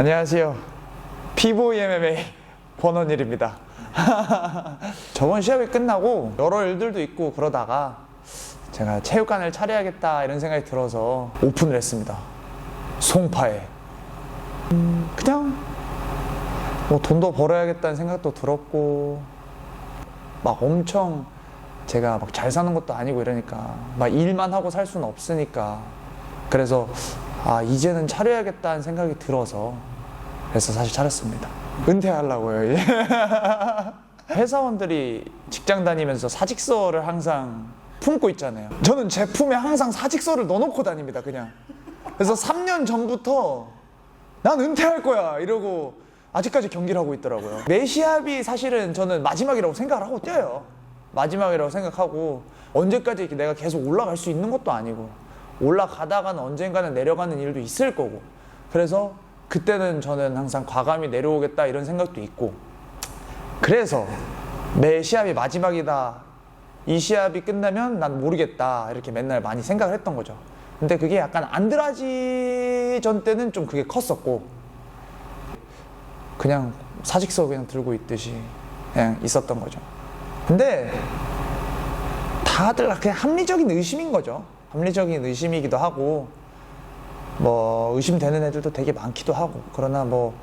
안녕하세요. 피보이 MMA 권원일입니다. 저번 시합이 끝나고 여러 일들도 있고 그러다가 제가 체육관을 차려야겠다 이런 생각이 들어서 오픈을 했습니다. 송파에. 그냥 뭐 돈도 벌어야겠다는 생각도 들었고 막 엄청 제가 막 잘 사는 것도 아니고 이러니까 막 일만 하고 살 수는 없으니까 그래서 이제는 차려야겠다는 생각이 들어서 그래서 사실 차렸습니다. 은퇴하려고요. 회사원들이 직장 다니면서 사직서를 항상 품고 있잖아요. 저는 제 품에 항상 사직서를 넣어놓고 다닙니다. 그냥. 그래서 3년 전부터 난 은퇴할 거야 이러고 아직까지 경기를 하고 있더라고요. 매 시합이 사실은 저는 마지막이라고 생각을 하고 뛰어요. 마지막이라고 생각하고 언제까지 이렇게 내가 계속 올라갈 수 있는 것도 아니고 올라가다가는 언젠가는 내려가는 일도 있을 거고 그래서 그때는 저는 항상 과감히 내려오겠다 이런 생각도 있고 그래서 매 시합이 마지막이다 이 시합이 끝나면 난 모르겠다 이렇게 맨날 많이 생각을 했던 거죠. 근데 그게 약간 안드라지 전 때는 좀 그게 컸었고 그냥 사직서 그냥 들고 있듯이 그냥 있었던 거죠. 근데 다들 그냥 합리적인 의심인 거죠. 합리적인 의심이기도 하고 뭐 의심되는 애들도 되게 많기도 하고 그러나 뭐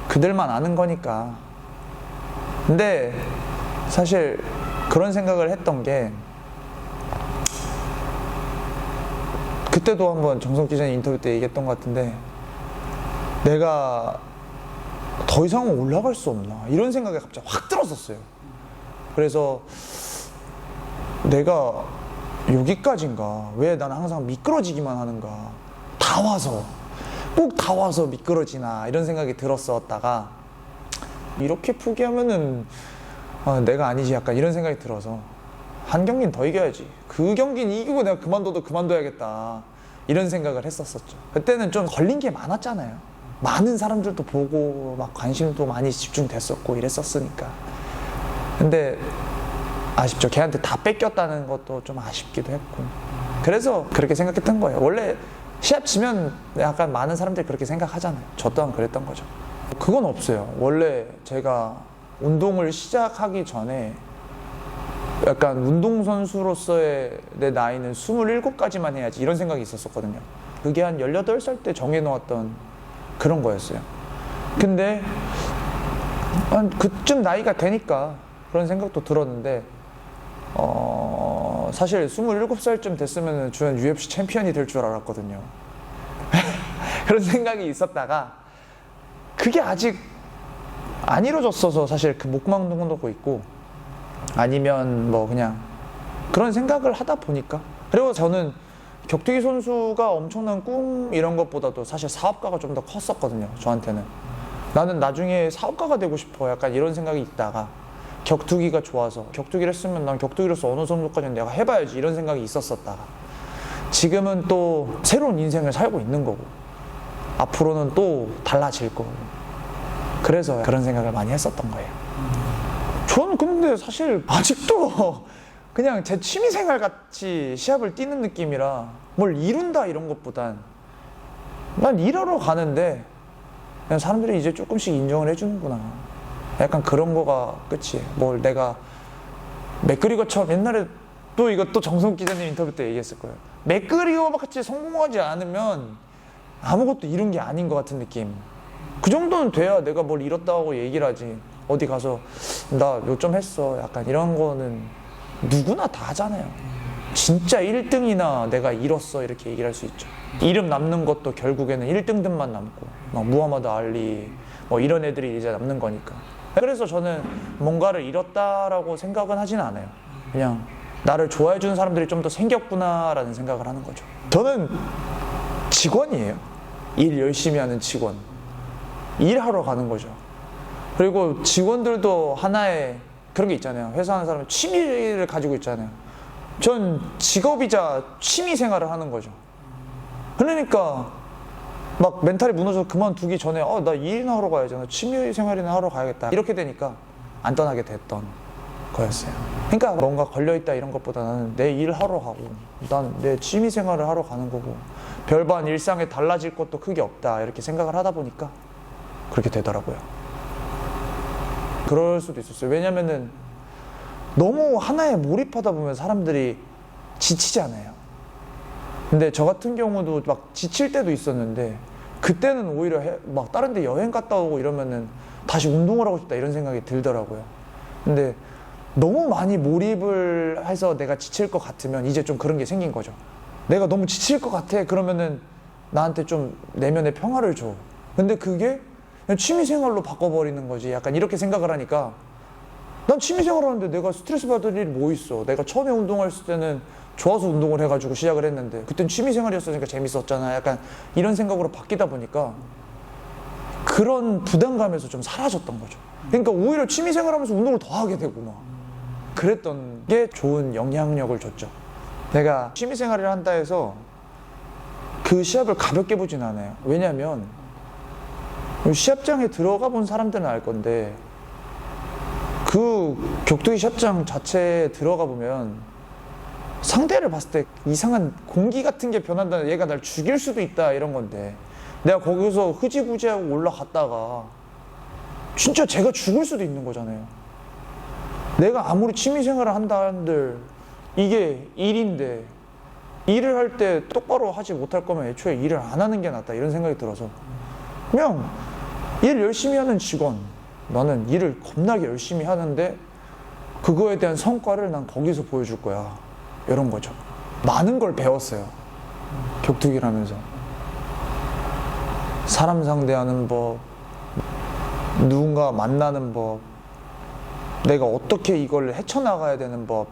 그들만 아는 거니까. 근데 사실 그런 생각을 했던 게 그때도 한번 정석 기자님 인터뷰 때 얘기했던 것 같은데 내가 더 이상은 올라갈 수 없나 이런 생각이 갑자기 확 들었었어요. 그래서 내가 여기까지인가 왜 나는 항상 미끄러지기만 하는가 다 와서 꼭 다 와서 미끄러지나 이런 생각이 들었었다가 이렇게 포기하면은 내가 아니지 약간 이런 생각이 들어서 한 경기는 더 이겨야지 그 경기는 이기고 내가 그만둬도 그만둬야겠다 이런 생각을 했었었죠. 그때는 좀 걸린 게 많았잖아요. 많은 사람들도 보고 막 관심도 많이 집중됐었고 이랬었으니까. 근데 아쉽죠. 걔한테 다 뺏겼다는 것도 좀 아쉽기도 했고 그래서 그렇게 생각했던 거예요. 원래 시합 지면 약간 많은 사람들이 그렇게 생각하잖아요. 저 또한 그랬던 거죠. 그건 없어요. 원래 제가 운동을 시작하기 전에 약간 운동선수로서의 내 나이는 27까지만 해야지 이런 생각이 있었거든요. 그게 한 18살 때 정해놓았던 그런 거였어요. 근데 한 그쯤 나이가 되니까 그런 생각도 들었는데 사실 27살쯤 됐으면 저는 UFC 챔피언이 될 줄 알았거든요. 그런 생각이 있었다가 그게 아직 안 이루어졌어서 사실 그 목망도 하고 있고 아니면 뭐 그냥 그런 생각을 하다 보니까 그리고 저는 격투기 선수가 엄청난 꿈 이런 것보다도 사실 사업가가 좀 더 컸었거든요. 저한테는 나는 나중에 사업가가 되고 싶어 약간 이런 생각이 있다가 격투기가 좋아서 격투기를 했으면 난 격투기로서 어느 정도까지는 내가 해봐야지 이런 생각이 있었었다가 지금은 또 새로운 인생을 살고 있는 거고 앞으로는 또 달라질 거고 그래서 그런 생각을 많이 했었던 거예요. 저는 근데 사실 아직도 그냥 제 취미생활 같이 시합을 뛰는 느낌이라 뭘 이룬다 이런 것보단 난 일하러 가는데 그냥 사람들이 이제 조금씩 인정을 해주는구나 약간 그런 거가 끝이에요. 뭘 내가 맥그리거처럼 옛날에 또 이것도 정성 기자님 인터뷰 때 얘기했을 거예요. 맥그리거 같이 성공하지 않으면 아무것도 이룬 게 아닌 것 같은 느낌. 그 정도는 돼야 내가 뭘 이뤘다고 얘기를 하지. 어디 가서 나 요점 했어 약간 이런 거는 누구나 다 하잖아요. 진짜 1등이나 내가 이뤘어 이렇게 얘기를 할 수 있죠. 이름 남는 것도 결국에는 1등들만 남고 막 무하마드 알리 뭐 이런 애들이 이제 남는 거니까. 그래서 저는 뭔가를 잃었다라고 생각은 하진 않아요. 그냥 나를 좋아해 주는 사람들이 좀 더 생겼구나 라는 생각을 하는 거죠. 저는 직원이에요. 일 열심히 하는 직원. 일하러 가는 거죠. 그리고 직원들도 하나의 그런 게 있잖아요. 회사 하는 사람은 취미를 가지고 있잖아요. 전 직업이자 취미 생활을 하는 거죠. 그러니까 막 멘탈이 무너져서 그만두기 전에 나 일이나 하러 가야지 나 취미 생활이나 하러 가야겠다 이렇게 되니까 안 떠나게 됐던 거였어요. 그러니까 뭔가 걸려있다 이런 것보다 나는 내 일 하러 가고 난 내 취미 생활을 하러 가는 거고 별반 일상에 달라질 것도 크게 없다 이렇게 생각을 하다 보니까 그렇게 되더라고요. 그럴 수도 있었어요. 왜냐면은 너무 하나에 몰입하다 보면 사람들이 지치잖아요. 근데 저 같은 경우도 막 지칠 때도 있었는데 그때는 오히려 막 다른 데 여행 갔다 오고 이러면은 다시 운동을 하고 싶다 이런 생각이 들더라고요. 근데 너무 많이 몰입을 해서 내가 지칠 것 같으면 이제 좀 그런 게 생긴 거죠. 내가 너무 지칠 것 같아 그러면은 나한테 좀 내면의 평화를 줘. 근데 그게 그냥 취미생활로 바꿔버리는 거지. 약간 이렇게 생각을 하니까 난 취미생활 하는데 내가 스트레스 받을 일이 뭐 있어. 내가 처음에 운동했을 때는 좋아서 운동을 해가지고 시작을 했는데 그땐 취미생활이었으니까 재밌었잖아. 약간 이런 생각으로 바뀌다 보니까 그런 부담감에서 좀 사라졌던 거죠. 그러니까 오히려 취미생활 하면서 운동을 더 하게 되고 막 그랬던 게 좋은 영향력을 줬죠. 내가 취미생활을 한다 해서 그 시합을 가볍게 보진 않아요. 왜냐면 시합장에 들어가 본 사람들은 알 건데 그 격투기 시합장 자체에 들어가 보면 상대를 봤을 때 이상한 공기 같은 게 변한다. 얘가 날 죽일 수도 있다 이런 건데 내가 거기서 흐지부지하고 올라갔다가 진짜 제가 죽을 수도 있는 거잖아요. 내가 아무리 취미생활을 한다 한들 이게 일인데 일을 할 때 똑바로 하지 못할 거면 애초에 일을 안 하는 게 낫다 이런 생각이 들어서 그냥 일 열심히 하는 직원, 나는 일을 겁나게 열심히 하는데 그거에 대한 성과를 난 거기서 보여줄 거야 이런 거죠. 많은 걸 배웠어요. 격투기를 하면서 사람 상대하는 법, 누군가 만나는 법, 내가 어떻게 이걸 헤쳐나가야 되는 법,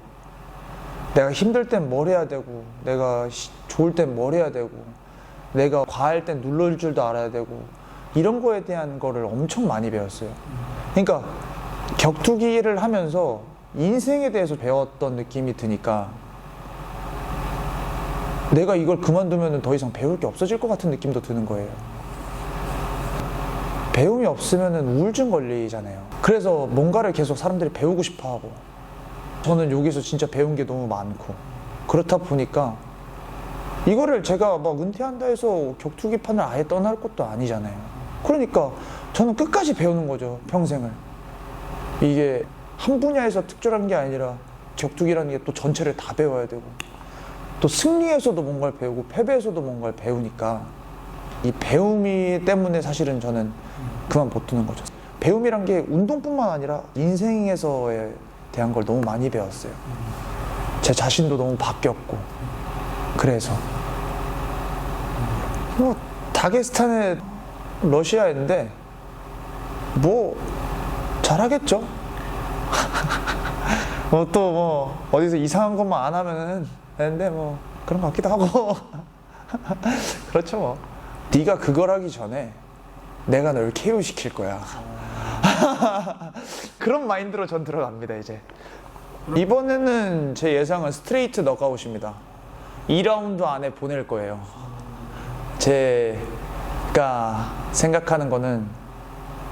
내가 힘들 땐 뭘 해야 되고 내가 좋을 땐 뭘 해야 되고 내가 과할 땐 눌러줄 줄도 알아야 되고 이런 거에 대한 거를 엄청 많이 배웠어요. 그러니까 격투기를 하면서 인생에 대해서 배웠던 느낌이 드니까 내가 이걸 그만두면 더 이상 배울 게 없어질 것 같은 느낌도 드는 거예요. 배움이 없으면 우울증 걸리잖아요. 그래서 뭔가를 계속 사람들이 배우고 싶어 하고 저는 여기서 진짜 배운 게 너무 많고 그렇다 보니까 이거를 제가 막 은퇴한다 해서 격투기판을 아예 떠날 것도 아니잖아요. 그러니까 저는 끝까지 배우는 거죠. 평생을. 이게 한 분야에서 특출한 게 아니라 격투기라는 게 또 전체를 다 배워야 되고 또 승리에서도 뭔가를 배우고 패배에서도 뭔가를 배우니까 이 배움이 때문에 사실은 저는 그만 못 두는 거죠. 배움이란 게 운동뿐만 아니라 인생에서에 대한 걸 너무 많이 배웠어요. 제 자신도 너무 바뀌었고 그래서 뭐 다게스탄에 러시아인데 뭐 잘하겠죠. 뭐 또 뭐 어디서 이상한 것만 안 하면은 되는데 뭐 그런 것 같기도 하고 그렇죠 뭐. 네가 그걸 하기 전에 내가 널 KO 시킬 거야. 그런 마인드로 전 들어갑니다 이제. 이번에는 제 예상은 스트레이트 너가웃입니다. 2라운드 안에 보낼 거예요. 제가 생각하는 거는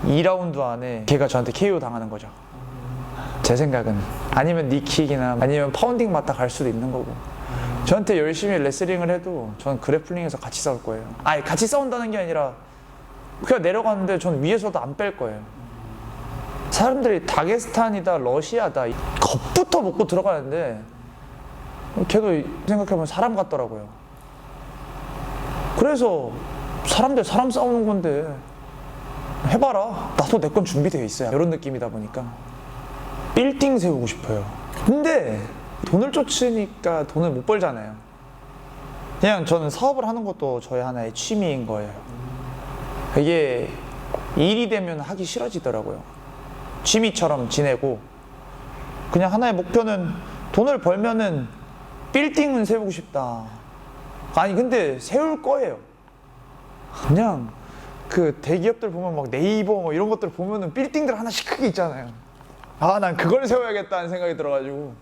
2라운드 안에 걔가 저한테 KO 당하는 거죠. 제 생각은. 아니면 니킥이나 아니면 파운딩 맞다 갈 수도 있는 거고. 저한테 열심히 레슬링을 해도 전 그래플링에서 같이 싸울 거예요. 아니 같이 싸운다는 게 아니라 그냥 내려가는데 전 위에서도 안 뺄 거예요. 사람들이 다게스탄이다 러시아다 겁부터 먹고 들어가는데 걔도 생각해보면 사람 같더라고요. 그래서 사람들 사람 싸우는 건데 해봐라. 나도 내 건 준비되어 있어요. 이런 느낌이다 보니까 빌딩 세우고 싶어요. 근데 돈을 쫓으니까 돈을 못 벌잖아요. 그냥 저는 사업을 하는 것도 저의 하나의 취미인 거예요. 이게 일이 되면 하기 싫어지더라고요. 취미처럼 지내고 그냥 하나의 목표는 돈을 벌면은 빌딩은 세우고 싶다. 아니 근데 세울 거예요. 그냥 그 대기업들 보면 막 네이버 뭐 이런 것들 보면은 빌딩들 하나씩 크게 있잖아요. 아, 난 그걸 세워야겠다는 생각이 들어가지고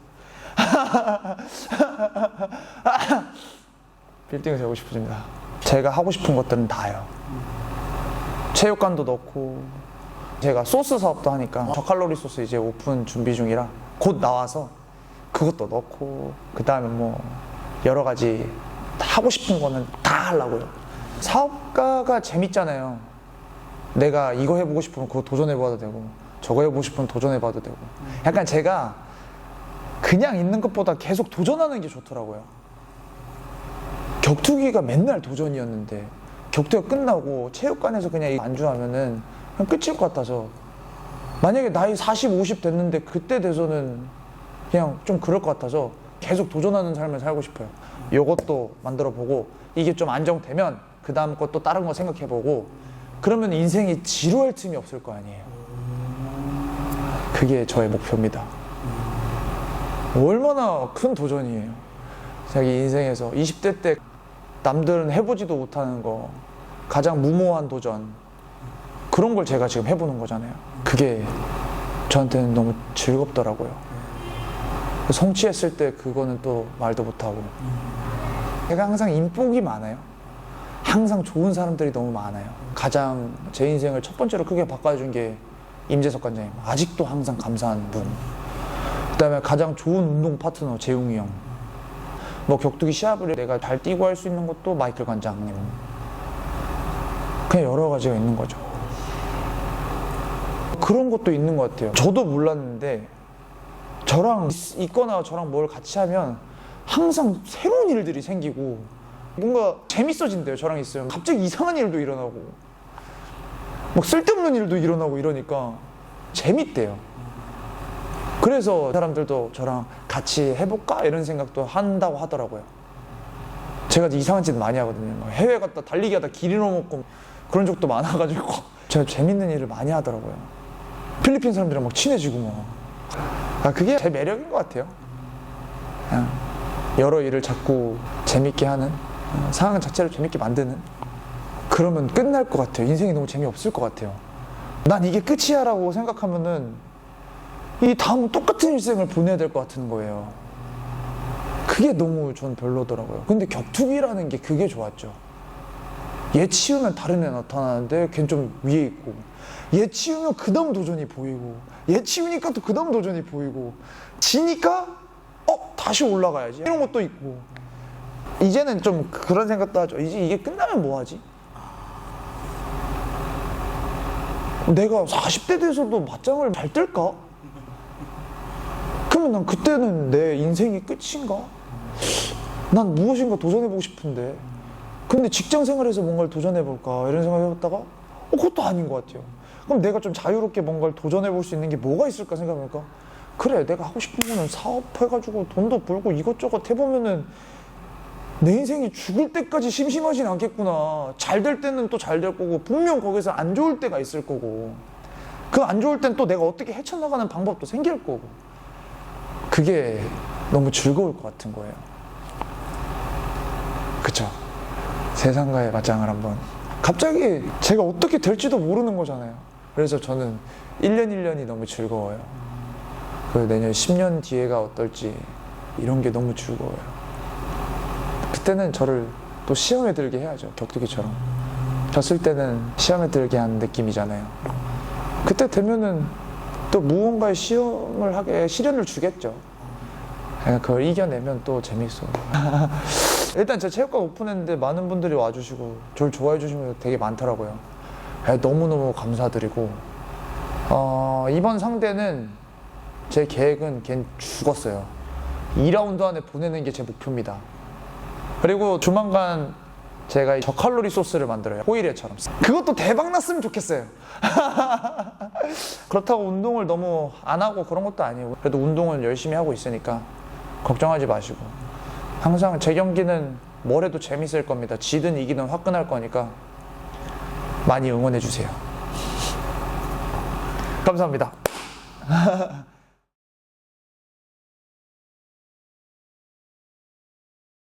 빌딩을 세우고 싶습니다. 제가 하고 싶은 것들은 다요. 체육관도 넣고 제가 소스 사업도 하니까 저칼로리 소스 이제 오픈 준비 중이라 곧 나와서 그것도 넣고 그 다음에 뭐 여러 가지 하고 싶은 거는 다 하려고요. 사업가가 재밌잖아요. 내가 이거 해보고 싶으면 그거 도전해봐도 되고 저거 해보고 싶으면 도전해봐도 되고 약간 제가 그냥 있는 것보다 계속 도전하는 게 좋더라고요. 격투기가 맨날 도전이었는데 격투가 끝나고 체육관에서 그냥 안주하면은 그냥 끝일 것 같아서 만약에 나이 40, 50 됐는데 그때 돼서는 그냥 좀 그럴 것 같아서 계속 도전하는 삶을 살고 싶어요. 요것도 만들어 보고 이게 좀 안정되면 그 다음 것도 다른 거 생각해 보고 그러면 인생이 지루할 틈이 없을 거 아니에요. 그게 저의 목표입니다. 얼마나 큰 도전이에요. 자기 인생에서 20대 때 남들은 해보지도 못하는 거 가장 무모한 도전 그런 걸 제가 지금 해보는 거잖아요. 그게 저한테는 너무 즐겁더라고요. 성취했을 때 그거는 또 말도 못하고 제가 항상 인복이 많아요. 항상 좋은 사람들이 너무 많아요. 가장 제 인생을 첫 번째로 크게 바꿔준 게 임재석 관장님. 아직도 항상 감사한 분. 그 다음에 가장 좋은 운동 파트너 재웅이 형. 뭐 격투기 시합을 내가 잘 뛰고 할 수 있는 것도 마이클 관장님. 그냥 여러 가지가 있는 거죠. 그런 것도 있는 것 같아요. 저도 몰랐는데 저랑 있거나 저랑 뭘 같이 하면 항상 새로운 일들이 생기고 뭔가 재밌어진대요. 저랑 있으면 갑자기 이상한 일도 일어나고 막 쓸데없는 일도 일어나고 이러니까 재밌대요. 그래서 사람들도 저랑 같이 해볼까 이런 생각도 한다고 하더라고요. 제가 이상한 짓 많이 하거든요. 막 해외 갔다 달리기 하다 길 잃어먹고 그런 적도 많아가지고 제가 재밌는 일을 많이 하더라고요. 필리핀 사람들이랑 막 친해지고 막 그게 제 매력인 것 같아요. 그냥 여러 일을 자꾸 재밌게 하는 상황 자체를 재밌게 만드는 그러면 끝날 것 같아요. 인생이 너무 재미없을 것 같아요. 난 이게 끝이야 라고 생각하면은 이 다음 똑같은 일생을 보내야 될 것 같은 거예요. 그게 너무 전 별로더라고요. 근데 격투기라는 게 그게 좋았죠. 얘 치우면 다른 애 나타나는데 걔는 좀 위에 있고 얘 치우면 그 다음 도전이 보이고 얘 치우니까 또 그 다음 도전이 보이고 지니까 다시 올라가야지 이런 것도 있고 이제는 좀 그런 생각도 하죠. 이제 이게 끝나면 뭐 하지? 내가 40대 돼서도 맞짱을 잘 뜰까? 그러면 난 그때는 내 인생이 끝인가? 난 무엇인가 도전해보고 싶은데 근데 직장 생활에서 뭔가를 도전해볼까 이런 생각을 해봤다가 그것도 아닌 것 같아요. 그럼 내가 좀 자유롭게 뭔가를 도전해볼 수 있는 게 뭐가 있을까 생각해보니까 그래 내가 하고 싶은 거는 사업해가지고 돈도 벌고 이것저것 해보면은 내 인생이 죽을 때까지 심심하진 않겠구나. 잘 될 때는 또 잘 될 거고 분명 거기서 안 좋을 때가 있을 거고 그 안 좋을 땐 또 내가 어떻게 헤쳐나가는 방법도 생길 거고 그게 너무 즐거울 것 같은 거예요. 그쵸? 세상과의 맞짱을 한번 갑자기 제가 어떻게 될지도 모르는 거잖아요. 그래서 저는 1년 1년이 너무 즐거워요. 그 내년 10년 뒤에가 어떨지 이런 게 너무 즐거워요. 그때는 저를 또 시험에 들게 해야죠. 격투기처럼 졌을 때는 시험에 들게 한 느낌이잖아요. 그때 되면은 또 무언가의 시험을 하게 시련을 주겠죠. 그걸 이겨내면 또 재밌어요. 일단 제 체육관 오픈했는데 많은 분들이 와주시고 저를 좋아해 주시는 분들 되게 많더라고요. 너무너무 감사드리고 이번 상대는 제 계획은 걔는 죽었어요. 2라운드 안에 보내는 게 제 목표입니다. 그리고 조만간 제가 저칼로리 소스를 만들어요. 호일회처럼. 그것도 대박 났으면 좋겠어요. 그렇다고 운동을 너무 안 하고 그런 것도 아니고 그래도 운동은 열심히 하고 있으니까 걱정하지 마시고 항상 제 경기는 뭘 해도 재밌을 겁니다. 지든 이기든 화끈할 거니까 많이 응원해 주세요. 감사합니다.